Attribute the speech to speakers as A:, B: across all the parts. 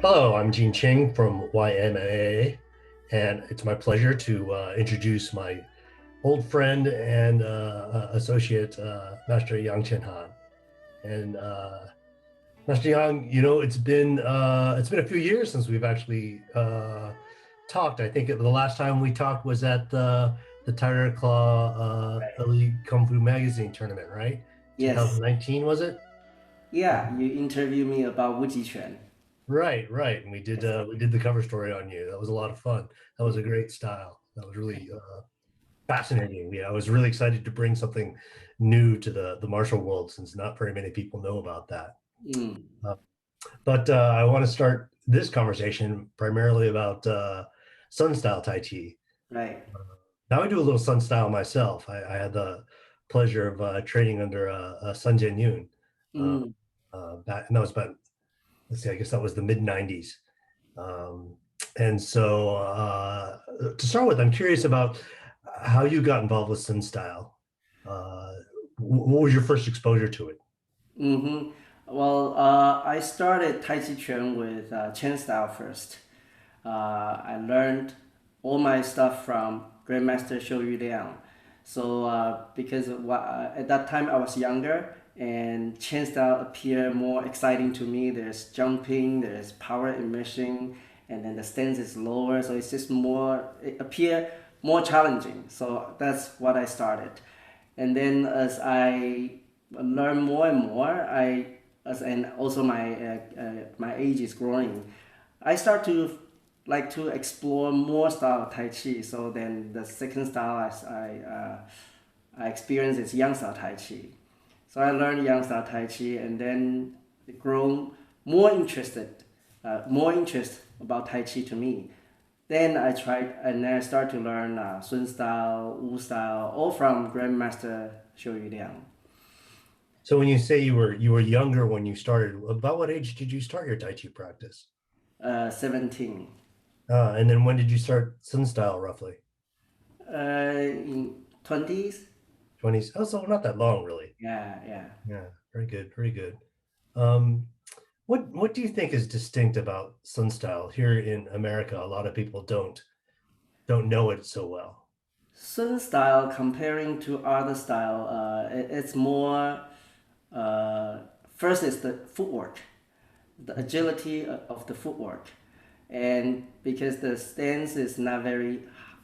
A: Hello, I'm Gene Ching from YMAA, and it's my pleasure to introduce my old friend and associate, Master Yang Chen Han. And Master Yang, it's been a few years since we've actually talked. I think the last time we talked was at the Tiger Claw Elite Kung Fu Magazine tournament, right?
B: Yes.
A: 2019 was it?
B: Yeah, you interview me about Wuji Quan.
A: Right. And
B: Yes.
A: we did the cover story on you. That was a lot of fun. That was a great style. That was really fascinating. Yeah, I was really excited to bring something new to the martial world since not very many people know about that.
B: Mm,
A: Uh, but I want to start this conversation primarily about Sun style Tai Chi.
B: right.
A: Now I do a little Sun style myself. I had the pleasure of training under Sun Jian Yun. Uh,
B: Mm,
A: and that was about, let's see, I guess that was the mid 90s. Um, and so to start with, I'm curious about how you got involved with Sin Style. Uh, what was your first exposure to it?
B: mm-hmm. Well, I started Tai Chi Chuan with Chen style first. I learned all my stuff from Grandmaster Shou Yu Liang. So, because at that time I was younger and Chen style appeared more exciting to me. There's jumping, there's power immersion, and then the stance is lower. So it's just it appear more challenging. So that's what I started. And then as I learn more and more, and also my age is growing, I start to like to explore more style of Tai Chi. So then the second style I experience is Yang style Tai Chi. So I learned Yang style Tai Chi and then grown more interested, more interest about Tai Chi to me. Then I tried and then I started to learn Sun style, Wu style, all from Grandmaster Shou Yu Liang.
A: So when you say you were younger when you started, about what age did you start your Tai Chi practice?
B: 17.
A: And then when did you start Sun Style roughly?
B: In 20s?
A: 20s. Oh, so not that long, really.
B: Yeah, yeah.
A: Yeah, very good. Um, what do you think is distinct about Sun Style here in America? A lot of people don't know it so well.
B: Sun style comparing to other style, it's more, uh, first is the footwork, the agility of the footwork. And because the stance is not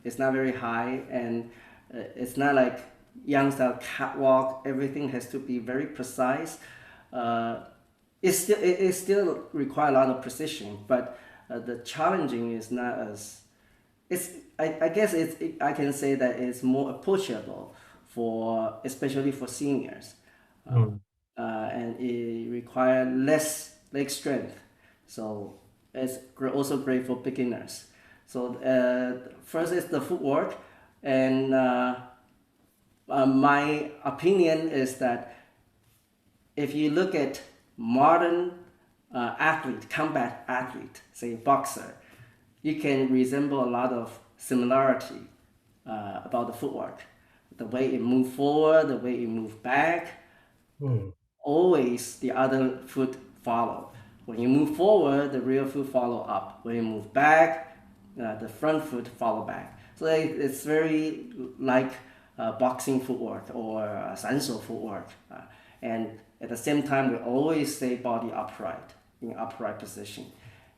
B: it's not very high and it's not like young style catwalk, everything has to be very precise. Uh, it still require a lot of precision, but the challenging is not as it's I guess I can say that it's more approachable for especially for seniors,
A: Hmm.
B: and it require less leg strength, so it's also great for beginners. So first is the footwork, and my opinion is that if you look at modern athlete, combat athlete, say boxer, you can resemble a lot of similarity about the footwork, the way it move forward, the way it move back.
A: Hmm.
B: Always the other foot follow. When you move forward, the rear foot follow up. When you move back, the front foot follow back. So it's very like boxing footwork or sanso footwork. And at the same time, we always stay body upright, in upright position.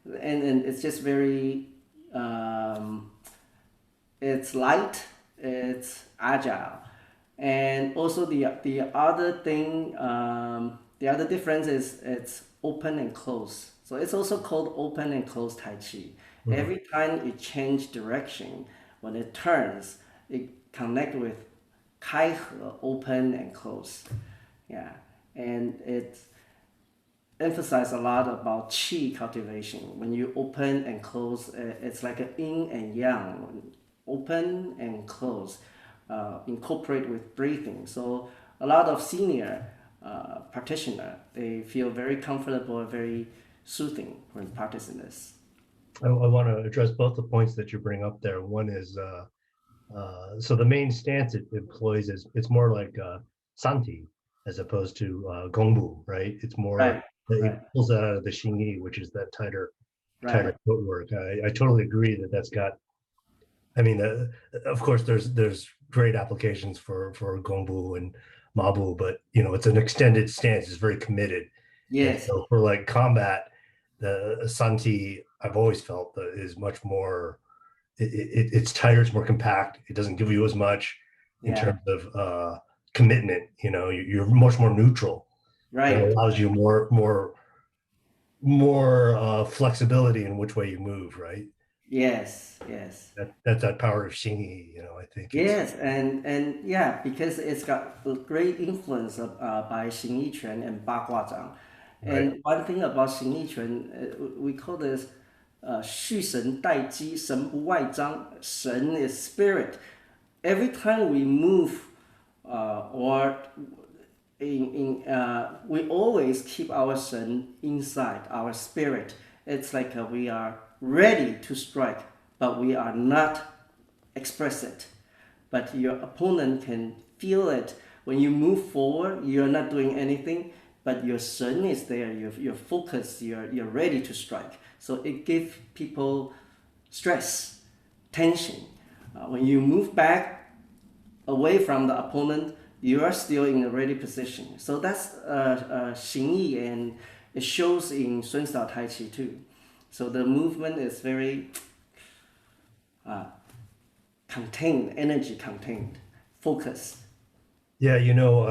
B: And it's just very, it's light, it's agile. And also the other thing, the other difference is it's open and close. So it's also called open and close Tai Chi.
A: Hmm.
B: Every time it change direction, when it turns, it connect with Kai He, open and close. Yeah, and it emphasize a lot about Qi cultivation. When you open and close, it's like a yin and yang, open and close, incorporate with breathing. So a lot of senior practitioner, they feel very comfortable, very soothing when practicing this.
A: I want to address both the points that you bring up there. One is so the main stance it employs is it's more like Santi as opposed to Gongbu, right? It's more
B: Right,
A: it
B: right.
A: pulls that out of the Xingyi, which is that tighter
B: Right.
A: tighter footwork. I totally agree that that's got. I mean, of course, there's great applications for Gongbu and Mabu, but you know, it's an extended stance. It's very committed, and
B: Yes.
A: so for like combat, the Santi I've always felt that is much more. It's tighter. It's more compact. It doesn't give you as much in
B: Yeah.
A: terms of commitment. You know, you're much more neutral. It
B: Right.
A: allows you more flexibility in which way you move, right?
B: Yes. Yes.
A: That's that power of Xingyi, you know, I think it's
B: Yes, and yeah, because it's got a great influence of, by Xing Yiquan and Ba Guazhang.
A: right.
B: And one thing about Xing Yiquan, we call this 蓄神待机,神不外张. Shen is spirit. Every time we move, or we always keep our Shen inside our spirit. It's like we are ready to strike, but we are not express it. But your opponent can feel it. When you move forward, you're not doing anything, but your Shen is there, your focus, you're ready to strike. So it gives people stress, tension. When you move back away from the opponent, you are still in a ready position. So that's Xing Yi, and it shows in Sun style Tai Chi too. So the movement is very contained, energy contained, focused.
A: Yeah, you know,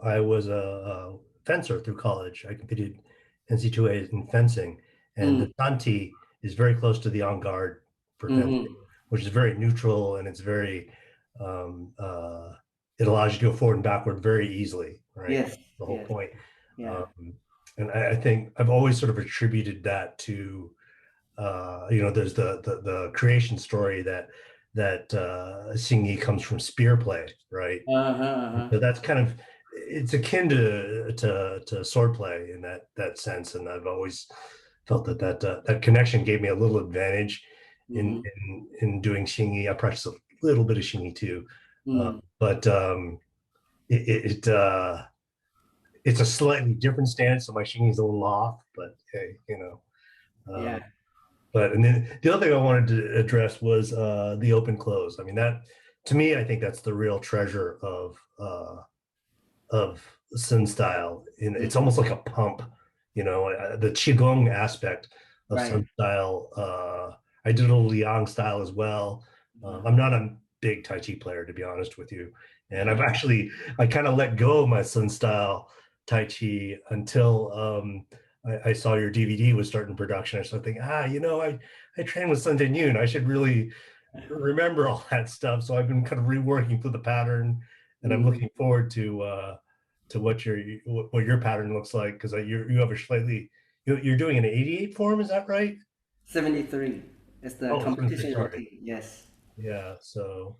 A: I was a fencer through college. I competed NC2A in fencing, and
B: Mm,
A: the Tanti is very close to the en garde for fencing,
B: mm-hmm.
A: which is very neutral and it's very um, uh, it allows you to go forward and backward very easily, right?
B: Yes,
A: The whole
B: yes,
A: point.
B: yeah.
A: Um, and I think I've always sort of attributed that to you know, there's the creation story that Xing Yi comes from spear play, right?
B: Uh-huh, uh-huh.
A: So that's kind of it's akin to swordplay in that sense, and I've always felt that connection gave me a little advantage
B: Mm-hmm.
A: in doing Xingyi. I practice a little bit of Xingyi too,
B: Mm,
A: but it it's a slightly different stance, so my Xingyi is a little off. But hey, you know.
B: yeah.
A: But and then the other thing I wanted to address was the open close. I mean that to me, I think that's the real treasure of Sun style. And it's
B: Mm-hmm.
A: almost like a pump, you know, the qigong aspect of
B: Right.
A: Sun style. I did a little Liang style as well.
B: Uh-huh.
A: I'm not a big Tai Chi player, to be honest with you, and
B: Uh-huh.
A: I kind of let go of my Sun style Tai Chi until I saw your DVD was starting production or something. You know, I trained with Sun Yun. I should really remember all that stuff. So I've been kind of reworking through the pattern, and I'm
B: Mm-hmm.
A: looking forward to what your pattern looks like because you have a slightly you're doing an 88 form, is that right?
B: 73 is the
A: Oh, 73,
B: competition
A: sorry.
B: routine. Yes.
A: Yeah, so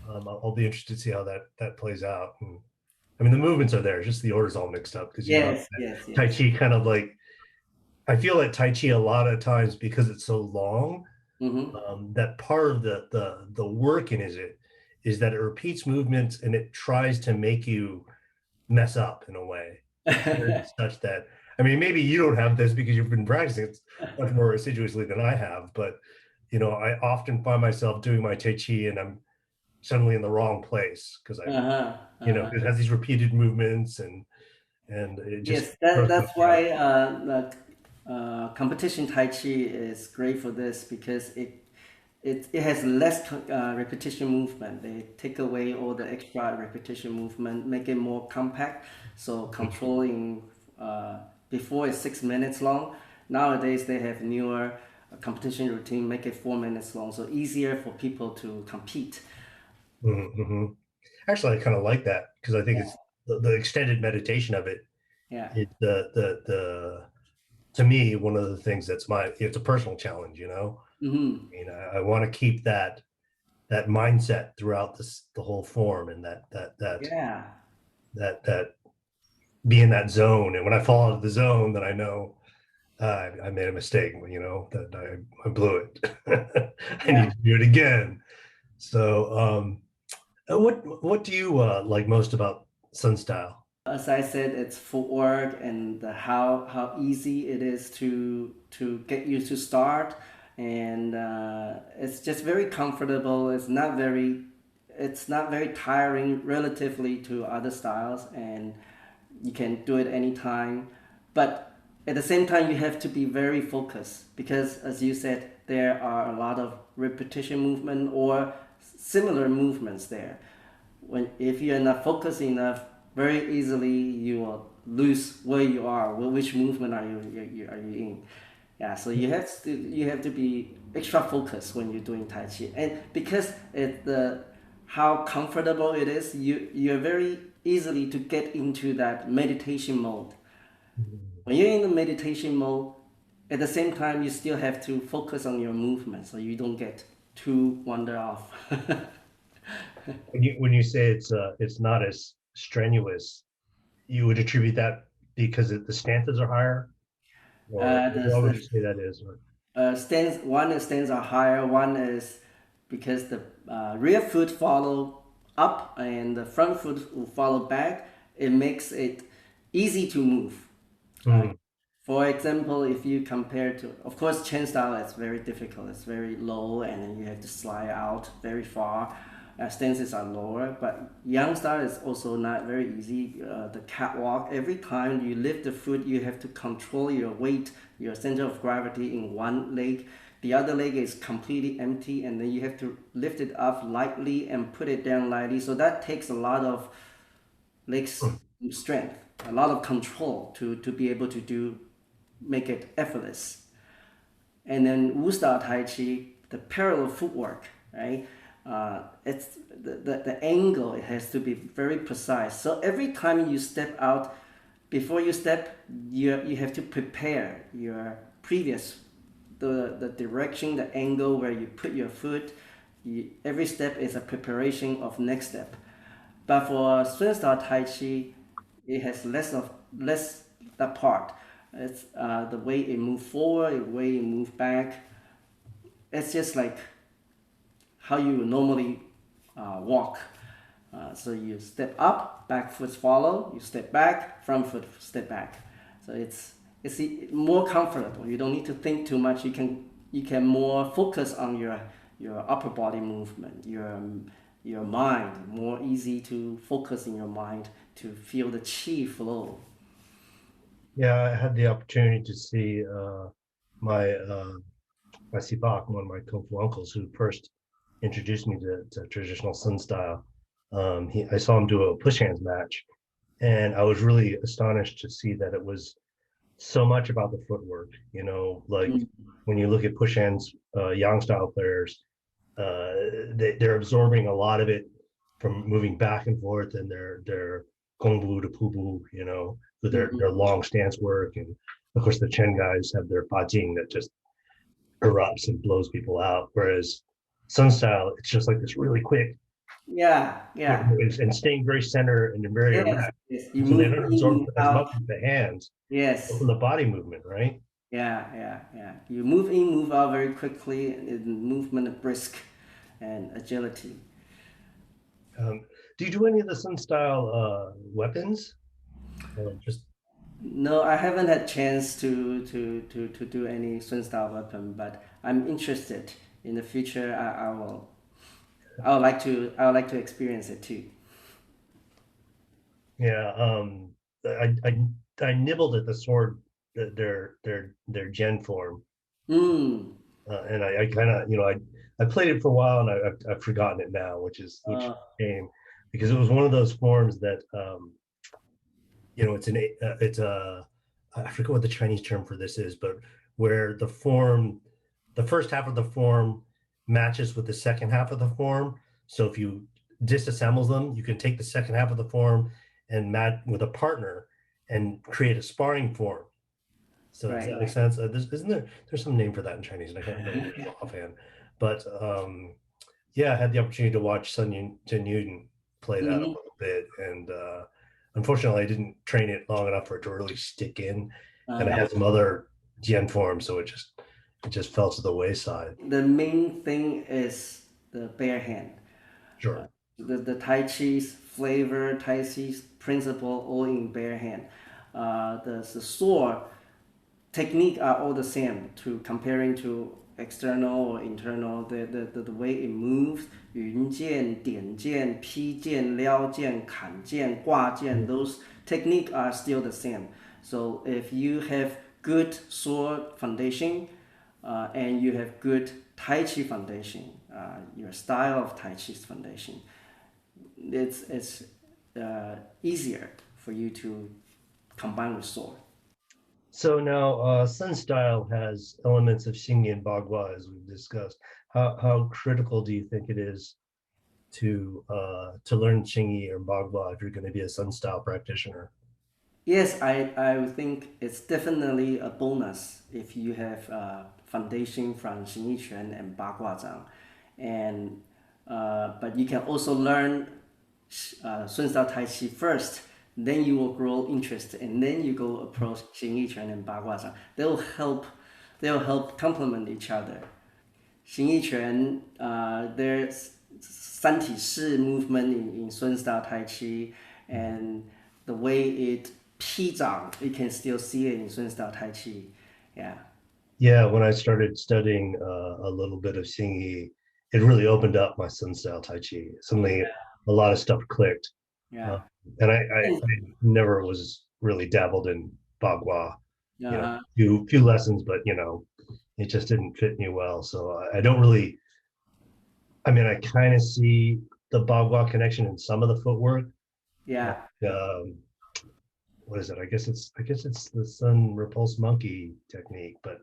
A: I'll be interested to see how that plays out. And, I mean, the movements are there, just the order's all mixed up because you know
B: Yes, yes,
A: Tai
B: yes.
A: Chi kind of like I feel like Tai Chi a lot of times because it's so long
B: Mm-hmm.
A: that part of the work in is that it repeats movements and it tries to make you mess up in a way such that I mean maybe you don't have this because you've been practicing it much more assiduously than I have, but you know I often find myself doing my Tai Chi and I'm suddenly in the wrong place because I
B: Uh-huh.
A: you know
B: Uh-huh.
A: it has these repeated movements and it just
B: Yes,
A: throws me
B: that's
A: off track.
B: why the competition Tai Chi is great for this because it has less repetition movement. They take away all the extra repetition movement, make it more compact. So controlling before it's 6 minutes long. Nowadays they have newer competition routine, make it 4 minutes long, so easier for people to compete.
A: Mm-hmm. Actually, I kind of like that because I think
B: Yeah,
A: it's the extended meditation of it
B: yeah.
A: is the to me one of the things that's my it's a personal challenge, you know.
B: Mm-hmm.
A: I mean, I want to keep that mindset throughout the whole form and
B: Yeah.
A: that be in that zone. And when I fall out of the zone, then I know I made a mistake. You know that I blew it. I
B: Yeah.
A: need to do it again. So, what do you like most about Sun Style?
B: As I said, it's footwork and how easy it is to get you to start, and it's just very comfortable. It's not very tiring relatively to other styles, and you can do it anytime. But at the same time, you have to be very focused because, as you said, there are a lot of repetition movement or similar movements there. When if you're not focused enough, very easily you will lose where you are. Which movement are you in? Yeah, so you have to be extra focused when you're doing Tai Chi, and because how comfortable it is, you're very easily to get into that meditation mode.
A: Mhm.
B: When you're in the meditation mode, at the same time you still have to focus on your movement, so you don't get too wander off.
A: When you say it's not as strenuous, you would attribute that because the stances are higher, or what would you
B: The
A: say that is? Or,
B: stands are higher. One is because the rear foot follow up and the front foot will follow back. It makes it easy to move.
A: mm,
B: For example, if you compare to, of course, chain style is very difficult. It's very low, and then you have to slide out very far. Stances are lower, but yang style is also not very easy. The catwalk, every time you lift the foot, you have to control your weight, your center of gravity in one leg. The other leg is completely empty, and then you have to lift it up lightly and put it down lightly. So that takes a lot of legs
A: mm,
B: strength, a lot of control to be able to make it effortless. And then Wu style Tai Chi, the parallel footwork, right? It's the angle, it has to be very precise. So every time you step out, before you step, you have to prepare your previous the direction, the angle where you put your foot. Every step is a preparation of next step. But for swing style Tai Chi, it has less that part. It's the way it move forward, the way it move back. It's just like how you normally walk. So you step up, back foot follow. You step back, front foot step back. So it's more comfortable. You don't need to think too much. You can more focus on your upper body movement, your mind. More easy to focus in your mind to feel the chi flow.
A: yeah, I had the opportunity to see my my Sibak, one of my kung fu uncles, who first introduced me to traditional Sun style. I saw him do a push hands match, and I was really astonished to see that it was so much about the footwork. Like when you look at push hands, Yang style players, they're absorbing a lot of it from moving back and forth and their gongbu to pubu, with their
B: Mhm.
A: long stance work, and of course the Chen guys have their Fajing that just erupts and blows people out. Whereas Sun style, it's just like this really quick,
B: Yeah, yeah.
A: and staying very center and very
B: Yes,
A: erect.
B: yes. You
A: So they
B: move
A: don't
B: in,
A: absorb
B: move
A: as much
B: out.
A: with the hands, but
B: Yes.
A: from the body movement, right?
B: Yeah, yeah, yeah. You move in, move out very quickly, and movement brisk and agility.
A: Um, do you do any of the Sun style weapons? Just
B: No, I haven't had chance to do any swing style weapon, but I'm interested. In the future, I will. I would like to experience it too.
A: yeah. I nibbled at the sword, their gen form,
B: Mm.
A: and I kind of I played it for a while, and I've forgotten it now, which
B: Uh,
A: shame, because it was one of those forms that it's a I forget what the Chinese term for this is, but where the first half of the form matches with the second half of the form. So if you disassemble them, you can take the second half of the form and match with a partner and create a sparring form. So does
B: right,
A: that make
B: right.
A: sense? There's some name for that in Chinese, and I can't remember it offhand. But yeah, I had the opportunity to watch Jin Yuden play that a
B: Hmm.
A: little bit, and unfortunately, I didn't train it long enough for it to really stick in. And I
B: Uh,
A: had some other Jian forms, so it just fell to the wayside.
B: the main thing is the bare hand.
A: Sure.
B: the Tai Chi's flavor, Tai Chi's principle, all in bare hand. The sword technique are all the same to comparing to external or internal. The way it moves, 云剑、点剑、劈剑、撩剑、砍剑、挂剑, those technique are still the same. So if you have good sword foundation, and you have good Tai Chi foundation, your style of Tai Chi's foundation, it's easier for you to combine with sword.
A: So now Sun Style has elements of Xingyi and Bagua, as we've discussed. How critical do you think it is to learn Xingyi or Bagua if you're going to be a Sun Style practitioner?
B: Yes, I would think it's definitely a bonus if you have foundation from Xing Yi Quan and Ba Gua Zhang, and but you can also learn Sun Style Tai Chi first. Then you will grow interest, and then you go approach Xing Yi Quan and Ba Gua Zhang. They will help complement each other. Xing Yi Quan, there's 三体式 movement in Sun Style Tai Chi, and the way it 劈掌, you can still see it in Sun Style Tai Chi. Yeah.
A: Yeah, when I started studying a little bit of Xingyi, it really opened up my Sun Style Tai Chi. Suddenly, a lot of stuff clicked.
B: Yeah.
A: And I never was really dabbled in Bagua.
B: Uh-huh.
A: Few lessons, but it just didn't fit me well. So I don't really. I mean, I kind of see the Bagua connection in some of the footwork.
B: Yeah.
A: What is it? I guess it's the sun repulse monkey technique, but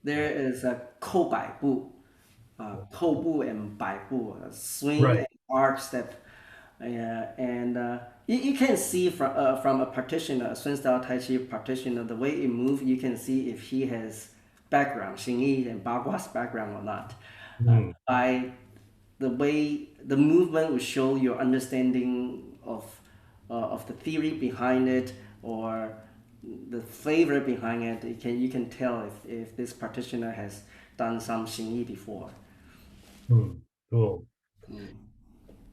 B: There is a 扣百步, 扣步 and 百步, swing
A: right.
B: and arc step. Yeah, and you can see from a practitioner, Sun Style Tai Chi practitioner, the way it moves, you can see if he has background, Xing Yi and Bagua's background or not. By the way the movement will show your understanding of the theory behind it, or the flavor behind it. You can tell if this practitioner has done some Xing Yi before.
A: Cool.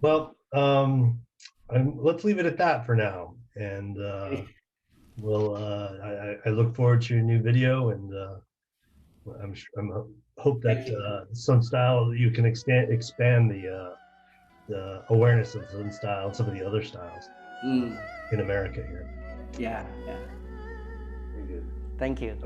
A: Well, let's leave it at that for now, and I look forward to your new video, and I'm hope that Sun Style you can expand the awareness of Sun Style and some of the other styles in America here.
B: Yeah, yeah.
A: Very good.
B: Thank you.